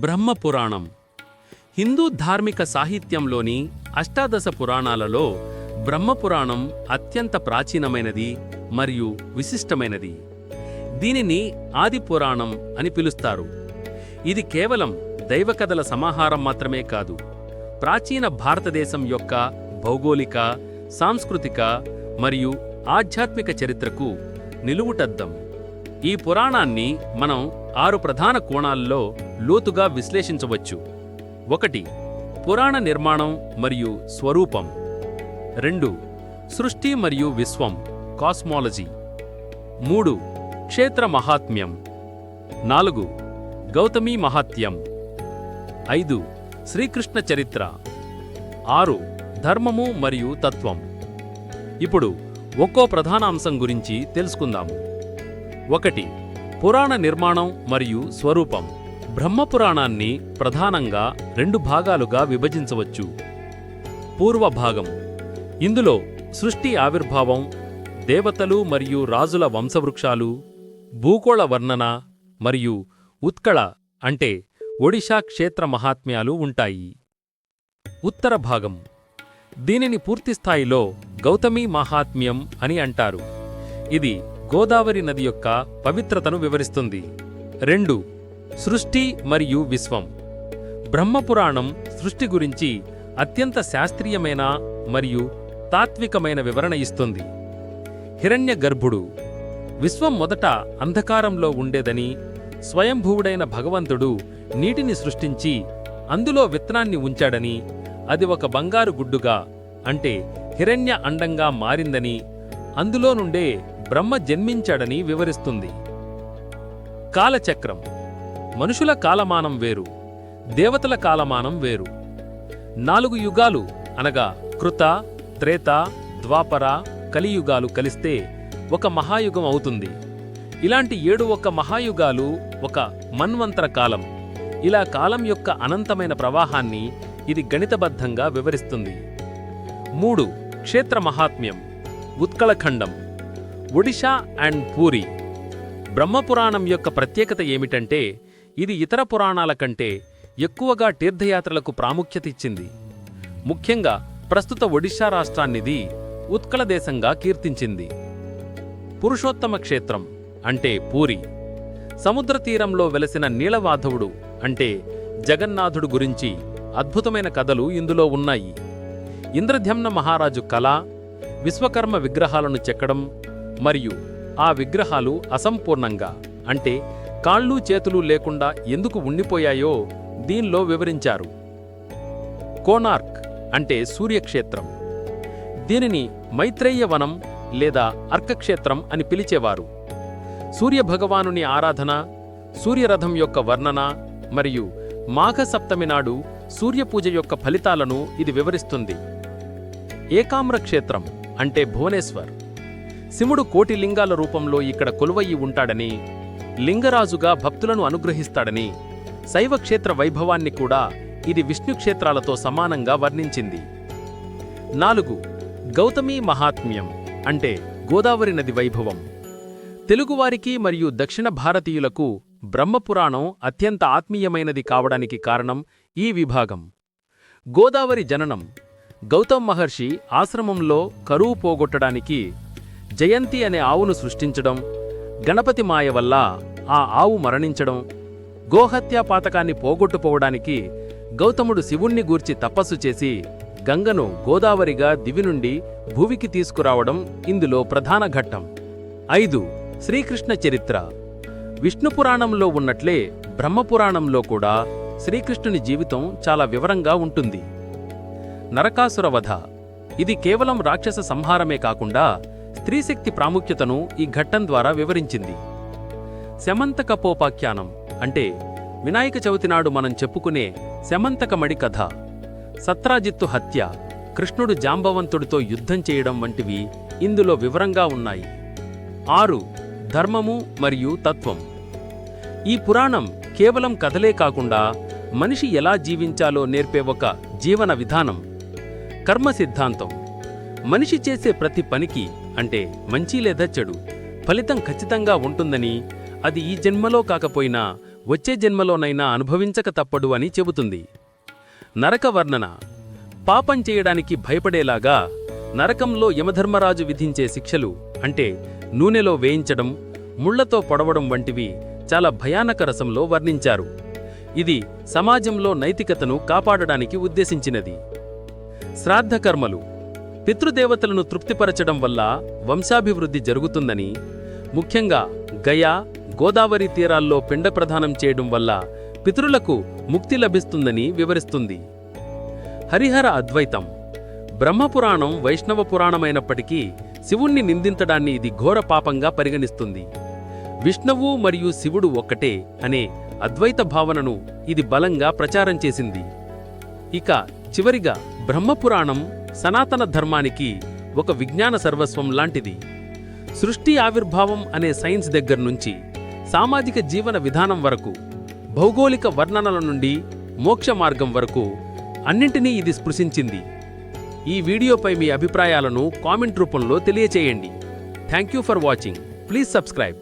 బ్రహ్మపురాణం హిందూ ధార్మిక సాహిత్యంలోని అష్టాదశ పురాణాలలో బ్రహ్మపురాణం అత్యంత ప్రాచీనమైనది మరియు విశిష్టమైనది. దీనిని ఆది పురాణం అని పిలుస్తారు. ఇది కేవలం దైవకథల సమాహారం మాత్రమే కాదు, ప్రాచీన భారతదేశం యొక్క భౌగోళిక, సాంస్కృతిక మరియు ఆధ్యాత్మిక చరిత్రకు నిలువుటద్దం. ఈ పురాణాన్ని మనం 6 ప్రధాన కోణాల్లో లోతుగా విశ్లేషించవచ్చు. 1. పురాణ నిర్మాణం మరియు స్వరూపం. 2. సృష్టి మరియు విశ్వం కాస్మాలజీ. 3. క్షేత్ర మహాత్మ్యం. 4. గౌతమీ మహాత్యం. 5. శ్రీకృష్ణ చరిత్ర. 6. ధర్మము మరియు తత్వం. ఇప్పుడు ఒక్కో ప్రధాన అంశం గురించి తెలుసుకుందాము. 1. పురాణ నిర్మాణం మరియు స్వరూపం. బ్రహ్మపురాణాన్ని ప్రధానంగా 2 భాగాలుగా విభజించవచ్చు. పూర్వ భాగం. ఇందులో సృష్టి ఆవిర్భావం, దేవతలు మరియు రాజుల వంశవృక్షాలు, భూగోళ వర్ణన మరియు ఉత్కళ అంటే ఒడిషా క్షేత్ర మహాత్మ్యాలు ఉంటాయి. ఉత్తర భాగం. దీనిని పూర్తిస్థాయిలో గౌతమీ మహాత్మ్యం అని అంటారు. ఇది గోదావరి నది యొక్క పవిత్రతను వివరిస్తుంది. 2. సృష్టి మరియు విశ్వం. బ్రహ్మపురాణం సృష్టి గురించి అత్యంత శాస్త్రీయమైన మరియు తాత్వికమైన వివరణ ఇస్తుంది. హిరణ్య గర్భుడు. విశ్వం మొదట అంధకారంలో ఉండేదని, స్వయంభువుడైన భగవంతుడు నీటిని సృష్టించి అందులో విత్తనాన్ని ఉంచాడని, అది ఒక బంగారు గుడ్డుగా అంటే హిరణ్య అండంగా మారిందని, అందులో నుండే బ్రహ్మ జన్మించాడని వివరిస్తుంది. కాలచక్రం. మనుషుల కాలమానం వేరు, దేవతల కాలమానం వేరు. 4 యుగాలు అనగా కృత, త్రేత, ద్వాపర, కలియుగాలు కలిస్తే ఒక మహాయుగం అవుతుంది. ఇలాంటి 7 ఒక మహాయుగాలు ఒక మన్వంతర కాలం. ఇలా కాలం యొక్క అనంతమైన ప్రవాహాన్ని ఇది గణితబద్ధంగా వివరిస్తుంది. 3. క్షేత్ర మహాత్మ్యం. ఉత్కళఖండం, ఒడిషా అండ్ పూరి. బ్రహ్మపురాణం యొక్క ప్రత్యేకత ఏమిటంటే ఇది ఇతర పురాణాల కంటే ఎక్కువగా తీర్థయాత్రలకు ప్రాముఖ్యత ఇచ్చింది. ముఖ్యంగా ప్రస్తుత ఒడిషా రాష్ట్రాన్నిది ఉత్కళ దేశంగా కీర్తించింది. పురుషోత్తమ క్షేత్రం అంటే పూరి. సముద్ర తీరంలో వెలసిన నీలమాధవుడు అంటే జగన్నాథుడు గురించి అద్భుతమైన కథలు ఇందులో ఉన్నాయి. ఇంద్రద్యుమ్న మహారాజు కళ, విశ్వకర్మ విగ్రహాలను చెక్కడం మరియు ఆ విగ్రహాలు అసంపూర్ణంగా అంటే కాళ్ళు చేతులు లేకుండా ఎందుకు ఉండిపోయాయో దీనిలో వివరించారు. కోణార్క్ అంటే సూర్యక్షేత్రం. దీనిని మైత్రేయ వనం లేదా అర్కక్షేత్రం అని పిలిచేవారు. సూర్యభగవానుని ఆరాధన, సూర్యరథం యొక్క వర్ణన మరియు మాఘసప్తమి నాడు సూర్యపూజ యొక్క ఫలితాలను ఇది వివరిస్తుంది. ఏకామ్ర క్షేత్రం అంటే భువనేశ్వర్. శివుడు కోటి లింగాల రూపంలో ఇక్కడ కొలువయ్యి ఉంటాడని, లింగరాజుగా భక్తులను అనుగ్రహిస్తాడని, శైవక్షేత్ర వైభవాన్ని కూడా ఇది విష్ణుక్షేత్రాలతో సమానంగా వర్ణించింది. 4. గౌతమీ మహాత్మ్యం అంటే గోదావరి నది వైభవం. తెలుగువారికి మరియు దక్షిణ భారతీయులకు బ్రహ్మపురాణం అత్యంత ఆత్మీయమైనది కావడానికి కారణం ఈ విభాగం. గోదావరి జననం. గౌతమ్ మహర్షి ఆశ్రమంలో కరువు పోగొట్టడానికి జయంతి అనే ఆవును సృష్టించడం, గణపతి మాయ వల్ల ఆ ఆవు మరణించడం, గోహత్యా పాతకాన్ని పోగొట్టుపోవడానికి గౌతముడు శివుణ్ణి గూర్చి తపస్సు చేసి గంగను గోదావరిగా దివి నుండి భూమికి తీసుకురావడం ఇందులో ప్రధాన ఘట్టం. 5. శ్రీకృష్ణ చరిత్ర. విష్ణుపురాణంలో ఉన్నట్లే బ్రహ్మపురాణంలో కూడా శ్రీకృష్ణుని జీవితం చాలా వివరంగా ఉంటుంది. నరకాసుర వధ. ఇది కేవలం రాక్షస సంహారమే కాకుండా స్త్రీశక్తి ప్రాముఖ్యతను ఈ ఘట్టం ద్వారా వివరించింది. శమంతకపోపాఖ్యానం అంటే వినాయక చవితి నాడు మనం చెప్పుకునే శమంతకమడి కథ. సత్రాజిత్తు హత్య, కృష్ణుడు జాంబవంతుడితో యుద్ధం చేయడం వంటివి ఇందులో వివరంగా ఉన్నాయి. 6. ధర్మము మరియు తత్వం. ఈ పురాణం కేవలం కథలే కాకుండా మనిషి ఎలా జీవించాలో నేర్పే ఒక జీవన విధానం. కర్మ సిద్ధాంతం. మనిషి చేసే ప్రతి పనికి అంటే మంచి లేదా చెడు ఫలితం ఖచ్చితంగా ఉంటుందని, అది ఈ జన్మలో కాకపోయినా వచ్చే జన్మలోనైనా అనుభవించక తప్పడు అని చెబుతుంది. నరక వర్ణన. పాపం చేయడానికి భయపడేలాగా నరకంలో యమధర్మరాజు విధించే శిక్షలు అంటే నూనెలో వేయించడం, ముళ్లతో పొడవడం వంటివి చాలా భయానక రసంలో వర్ణించారు. ఇది సమాజంలో నైతికతను కాపాడడానికి ఉద్దేశించినది. శ్రాద్ధకర్మలు. పితృదేవతలను తృప్తిపరచడం వల్ల వంశాభివృద్ధి జరుగుతుందని, ముఖ్యంగా గయా, గోదావరి తీరాల్లో పిండ ప్రదానం చేయడం వల్ల పితరులకు ముక్తి లభిస్తుందని వివరిస్తుంది. హరిహర అద్వైతం. బ్రహ్మపురాణం వైష్ణవ పురాణమైనప్పటికీ శివుణ్ణి నిందించడాన్ని ఇది ఘోర పాపంగా పరిగణిస్తుంది. విష్ణువు మరియు శివుడు ఒక్కటే అనే అద్వైత భావనను ఇది బలంగా ప్రచారం చేసింది. ఇక చివరిగా బ్రహ్మపురాణం సనాతన ధర్మానికి ఒక విజ్ఞాన సర్వస్వం లాంటిది. సృష్టి ఆవిర్భావం అనే సైన్స్ దగ్గర్నుంచి సామాజిక జీవన విధానం వరకు, భౌగోళిక వర్ణనల నుండి మోక్ష మార్గం వరకు అన్నింటినీ ఇది స్పృశించింది. ఈ వీడియోపై మీ అభిప్రాయాలను కామెంట్ రూపంలో తెలియచేయండి. Thank you for watching. Please subscribe.